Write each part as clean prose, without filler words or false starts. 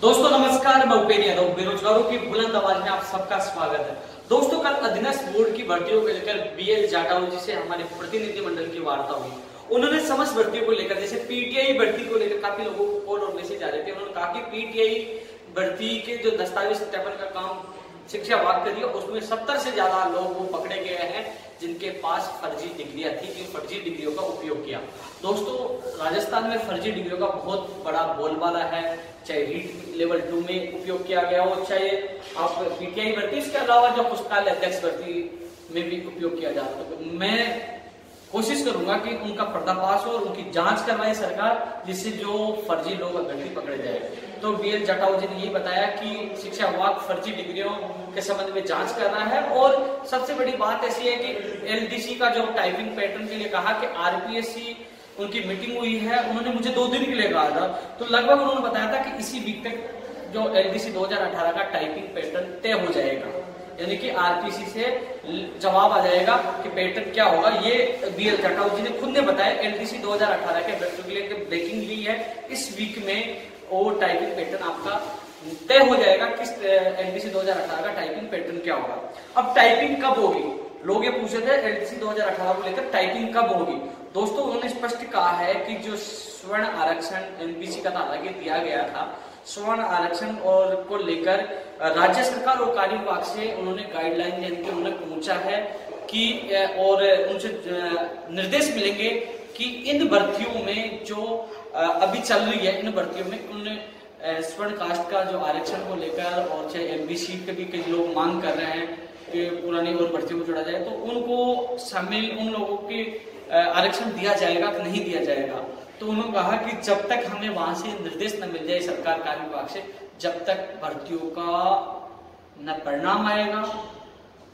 दोस्तों नमस्कार, मैं उपेंद्र यादव। बेरोजगारों की बुलंद आवाज में आप सबका स्वागत है। दोस्तों कल अधीनस्थ बोर्ड की भर्तियों को लेकर बीएल जाटाऊ जी से हमारे प्रतिनिधिमंडल की वार्ता हुई। उन्होंने समस्त भर्तियों को लेकर, जैसे पीटीआई भर्ती को लेकर काफी लोगों को कॉल और मैसेज आ रहे थे। उन्होंने कहा कि पीटीआई भर्ती के जो दस्तावेज सत्यापन का काम शिक्षा विभाग करिए, उसमें 70 से ज्यादा लोग वो पकड़े गए हैं जिनके पास फर्जी डिग्रियां थी, इन फर्जी डिग्रियों का उपयोग किया। दोस्तों राजस्थान में फर्जी डिग्रियों का बहुत बड़ा बोलबाला है, चाहे रीट लेवल 2 में उपयोग किया गया हो, चाहे आप पीटीआई भर्ती, इसके अलावा जो पुस्तकालय अध्यक्ष भर्ती में भी उपयोग किया जाता है। मैं कोशिश करूंगा कि उनका पर्दाफाश हो और उनकी जांच करवाए सरकार, जिससे जो फर्जी लोग अभ्यर्थी पकड़े जाए। तो बीएल जाटाऊ जी ने यही बताया कि शिक्षा विभाग फर्जी डिग्रियों के संबंध में जांच कर रहा है। और सबसे बड़ी बात ऐसी है कि एलडीसी का जो टाइपिंग पैटर्न के लिए कहा कि आरपीएससी उनकी मीटिंग हुई है, उन्होंने मुझे 2 दिन के लिए कहा था, तो लगभग उन्होंने बताया था कि इसी वीक तक जो एलडीसी 2018 का टाइपिंग पैटर्न तय हो जाएगा, यानी कि आरपीसी से जवाब आ जाएगा कि पैटर्न क्या होगा। ये बीएल जाटाऊ जी ने खुद ने बताया। एलडीसी 2018 के बच्चों के लिए ब्रेकिंग ली है, इस वीक में वो टाइपिंग पैटर्न आपका तय हो जाएगा किस एलडीसी 2018 का टाइपिंग पैटर्न क्या होगा। अब टाइपिंग कब होगी, लोग ये पूछे थे एलडीसी 2018 को लेकर टाइपिंग कब होगी। दोस्तों उन्होंने स्पष्ट कहा है कि जो स्वर्ण आरक्षण एमपीसी का हालांकि दिया गया था, स्वर्ण आरक्षण और को लेकर राज्य सरकार और कार्य विभाग से उन्होंने गाइडलाइन यानी कि उन्होंने पूछा है कि और उनसे निर्देश मिलेंगे कि इन भर्तियों में जो अभी चल रही है, इन भर्तियों में उन्होंने स्वर्ण कास्ट का जो आरक्षण को लेकर और चाहे एमबीसी के भी कई लोग मांग कर रहे हैं कि पुरानी और भर्तियों को जोड़ा जाए, तो उनको शामिल उन लोगों के आरक्षण दिया जाएगा कि नहीं दिया जाएगा। तो उन्होंने कहा कि जब तक हमें वहां से निर्देश न मिल जाए सरकार कार्य विभाग से, जब तक भर्तियों का न परिणाम आएगा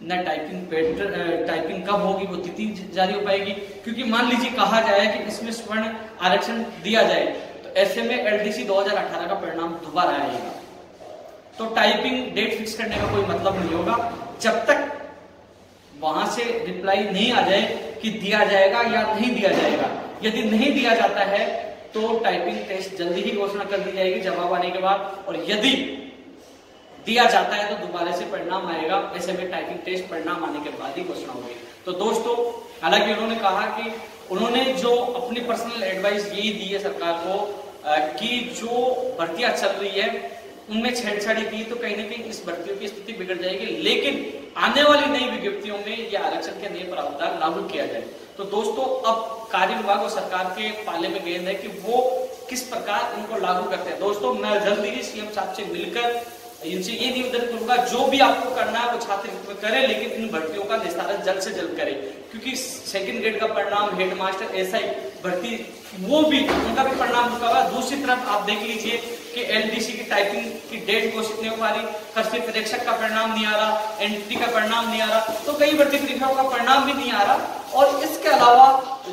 न टाइपिंग कब होगी वो तिथि जारी हो पाएगी। क्योंकि मान लीजिए कहा जाए कि इसमें स्वर्ण आरक्षण दिया जाए, तो ऐसे में एलडीसी 2018 का परिणाम दोबारा आएगा, तो टाइपिंग डेट फिक्स करने का कोई मतलब नहीं होगा जब तक वहां से रिप्लाई नहीं आ जाए कि दिया जाएगा या नहीं दिया जाएगा। यदि नहीं दिया जाता है तो टाइपिंग टेस्ट जल्दी ही घोषणा कर दी जाएगी जवाब आने के बाद, और यदि दिया जाता है तो दोबारा से परिणाम आएगा। ऐसे में टाइपिंग टेस्ट परिणाम आने के बाद ही घोषणा होगी। तो दोस्तों हालांकि उन्होंने कहा कि उन्होंने जो अपनी पर्सनल एडवाइस यही दी है सरकार को कि जो भर्तियां चल रही है उनमें छेड़छाड़ी की तो कहीं ना कहीं इस भर्तियों की स्थिति बिगड़ जाएगी, लेकिन आने वाली नई विज्ञप्तियों में यह आरक्षण के नए प्रावधान लागू किया जाए। तो दोस्तों अब कार्य विभाग और सरकार के पाले में गेंद है कि वो किस प्रकार इनको लागू करते हैं। दोस्तों मैं जल्दी ही सीएम साहब से मिलकर इनसे ये निवेदन करूंगा, जो भी आपको करना है वो छात्र हित में करें, लेकिन इन भर्तियों का निस्तारण जल्द से जल्द करें। क्योंकि सेकंड ग्रेड का परिणाम, हेडमास्टर, एसआई भर्ती, वो भी उनका भी परिणाम रुका हुआ। दूसरी तरफ आप देख लीजिए कि एलडीसी की टाइपिंग की डेट घोषित नहीं हो पा रही, कृषि परीक्षक का परिणाम नहीं आ रहा, एनटी का परिणाम नहीं आ रहा, तो कई भर्ती परीक्षाओं का परिणाम भी नहीं आ रहा। और इसके अलावा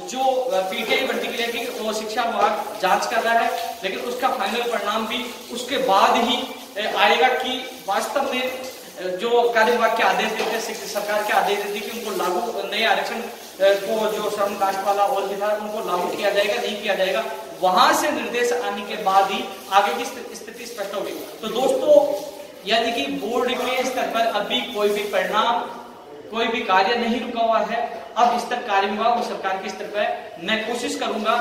जो पीटीआई भर्ती के लिए वो शिक्षा विभाग जांच कर रहा है, लेकिन उसका फाइनल परिणाम भी उसके बाद ही आएगा कि वास्तव में जो कार्य विभाग के आदेश देते, सरकार के आदेश देते कि उनको लागू नए आरक्षण को जो श्रम कास्ट वाला और भी था उनको लागू किया जाएगा नहीं किया जाएगा, वहां से निर्देश आने के बाद ही आगे की स्थिति स्पष्ट होगी। तो दोस्तों यानी कि बोर्ड के स्तर पर अभी कोई भी परिणाम, कोई भी कार्य नहीं रुका हुआ है। अब इस तक कार्य विभाग और सरकार के स्तर पर मैं कोशिश करूंगा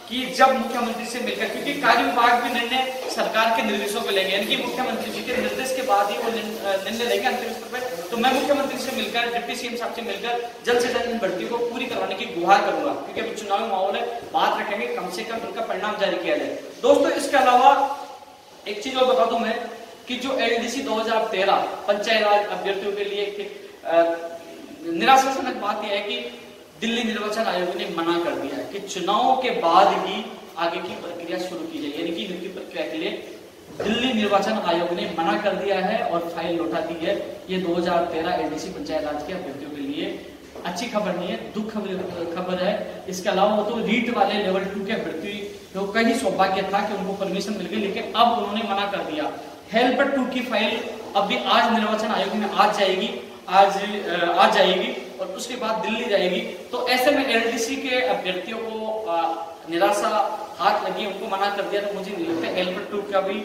कि जब मुख्यमंत्री से मिलकर, क्योंकि कार्य विभाग भी निर्णय सरकार के निर्देशों को लेंगे, यानी कि मुख्यमंत्री जी के निर्देश के बाद ही वो निर्णय लेंगे अंतिम स्तर पर। तो मैं मुख्यमंत्री से मिलकर, डिप्टी सीएम साहब से मिलकर जल्द से जल्द इन भर्तियों को पूरी करवाने की गुहार करूंगा, क्योंकि अभी चुनावी माहौल है, बात रखेंगे, कम से कम इनका परिणाम जारी किया जाए। दोस्तों इसके अलावा एक चीज और बता दूं मैं कि जो एलडीसी 2013 पंचायत राज अभ्यर्थियों के लिए निराशाजनक बात यह है कि दिल्ली निर्वाचन आयोग ने मना कर दिया है कि चुनाव के बाद ही आगे की प्रक्रिया शुरू की जाए, यानी कि नियुक्ति प्रक्रिया के लिए दिल्ली निर्वाचन आयोग ने मना कर दिया है और फाइल लौटा दी है। ये 2013 एलडीसी पंचायत राज के अभ्यर्थियों के लिए अच्छी खबर नहीं है, दुख खबर है। इसके अलावा वो तो रीट वाले लेवल 2 के अभ्यर्थी लोग का ही सौभाग्य था कि उनको परमिशन मिल गई, लेकिन अब उन्होंने मना कर दिया। हेल्पर 2 की फाइल अभी आज निर्वाचन आयोग में आज जाएगी और उसके बाद दिल्ली जाएगी। तो ऐसे में एलडीसी के अभ्यर्थियों को निराशा हाथ लगी, उनको मना कर दिया। तो मुझे नहीं लगता हेल्पर 2 का भी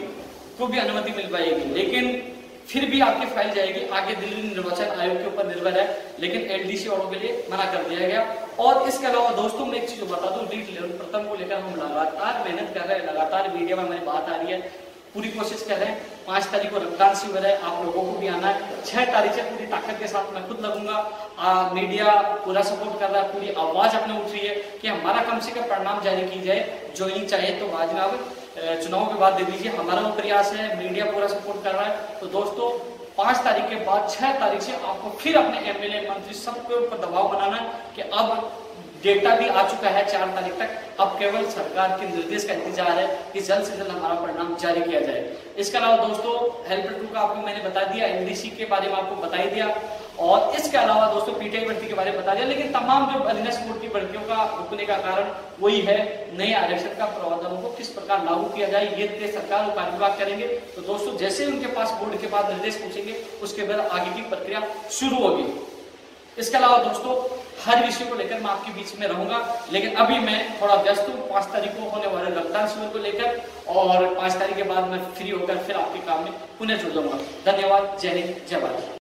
को भी अनुमति मिल पाएगी, लेकिन फिर भी आपकी फाइल जाएगी आगे दिल्ली निर्वाचन आयोग के ऊपर निर्भर है, लेकिन एलडीसी वालों के लिए मना कर दिया गया। और इसके अलावा दोस्तों मैं एक चीज बता दूं, रीट लेवल प्रथम को लेकर हम लगातार मेहनत कर रहे हैं, लगातार मीडिया में हमारी बात आ रही है, पूरी कोशिश कर रहे हैं। 5 तारीख को रक्तदान शिविर है, आप लोगों को भी आना है। 6 तारीख से पूरी ताकत के साथ मैं खुद लगूंगा। मीडिया पूरा सपोर्ट कर रहा है, पूरी आवाज अपने उठ रही है कि हमारा कम से कम परिणाम जारी की जाए। ज्वाइनिंग चाहिए तो आज में आप चुनाव के बाद दे दीजिए, हमारा वो प्रयास है, मीडिया पूरा सपोर्ट कर रहा है। तो दोस्तों 5 तारीख के बाद 6 तारीख से आपको फिर अपने एमएलए मंत्री सबके ऊपर दबाव बनाना है कि अब डेटा भी आ चुका है 4 तारीख तक, अब केवल सरकार के निर्देश का इंतजार है कि जल्द से जल्द हमारा परिणाम जारी किया जाए। इसके अलावा दोस्तों हेल्पर 2 का आपको मैंने बता दिया, एलडीसी के बारे में आपको बता ही दिया, और इसके अलावा दोस्तों पीटीआई भर्ती के बारे में बता दिया। लेकिन तमाम जो अधीनस्थ बोर्ड की भर्तियों का रुकने का कारण वही है, नए आरक्षण का प्रावधानों को किस प्रकार लागू किया जाए, ये तय सरकार और कार्य विभाग करेंगे। तो दोस्तों जैसे उनके पास बोर्ड के बाद निर्देश पूछेंगे उसके बाद आगे की प्रक्रिया शुरू होगी। इसके अलावा दोस्तों हर विषय को लेकर मैं आपके बीच में रहूंगा, लेकिन अभी मैं थोड़ा व्यस्त हूँ 5 तारीख को होने वाले रक्तदान शिविर को लेकर, और 5 तारीख के बाद मैं फ्री होकर फिर आपके काम में पुनः जुड़ जाऊंगा। धन्यवाद, जय हिंद, जय भारत।